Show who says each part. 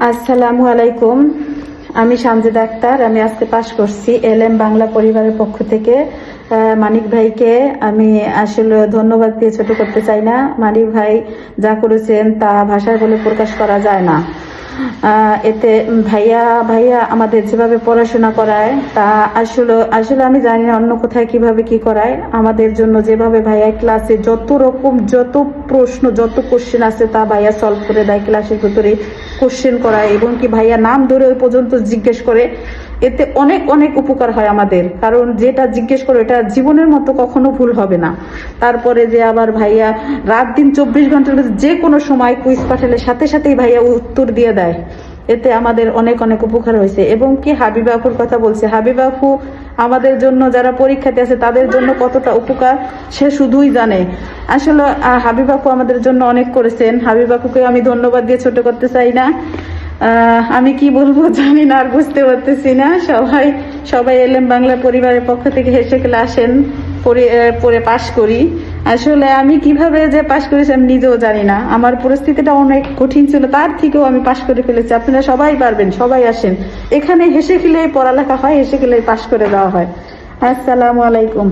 Speaker 1: আসসালামু আলাইকুম। আমি সামজেদা আক্তার। আমি আজকে পাশ করছি এলএম বাংলা পরিবারের পক্ষ থেকে। মানিক ভাইকে আমি আসলে ধন্যবাদ দিয়ে ছোট করতে চাই না। মানিক ভাই যা করেছেন তা ভাষায় বলে প্রকাশ করা যায় না। এতে ভাইয়া ভাইয়া আমাদের যেভাবে পড়াশোনা করায় তা আসলে আসলে আমি জানি না অন্য কোথায় কিভাবে কি করায়। আমাদের জন্য যেভাবে ভাইয়া ক্লাসে যত প্রশ্ন যত কোশ্চেন আছে তা ভাইয়া সলভ করে দেয়, ক্লাসের ভিতরে কোশ্চেন করায় এবং কি ভাইয়া নাম ধরে ওই পর্যন্ত জিজ্ঞেস করে। এতে অনেক অনেক উপকার হয় আমাদের, কারণ যেটা জিজ্ঞেস করে এটা জীবনের মতো কখনো ভুল হবে না। তারপরে যে আবার ভাইয়া রাত দিন 24 ঘন্টার মধ্যে যে কোনো সময় কুইজ পাঠালে সাথে সাথেই ভাইয়া উত্তর দিয়ে দেয়। এতে আমাদের অনেক অনেক উপকার হয়েছে। এবং কি হাবিবা আপুর কথা বলছে, হাবিবা আপু আমাদের জন্য যারা পরীক্ষাতে আছে তাদের জন্য কতটা উপকার সে শুধুই জানে। আসলে হাবিবা আপু আমাদের জন্য অনেক করেছেন। হাবিবা আপুকে আমি ধন্যবাদ দিয়ে ছোট করতে চাই না। আমি কি বলবো জানি না, আর বুঝতে পারতেছি না। সবাই এলএম বাংলা পরিবারের পক্ষ থেকে হেসে খেলে আসেন, পড়ে পাশ করি। আসলে আমি কিভাবে যে পাশ করেছি আমি নিজেও জানি না। আমার পরিস্থিতিটা অনেক কঠিন ছিল, তার থেকেও আমি পাশ করে ফেলেছি। আপনারা সবাই পারবেন, সবাই আসেন। এখানে হেসে খেলে পড়ালেখা হয়, হেসে খেলে পাশ করে দেওয়া হয়। আসসালামু আলাইকুম।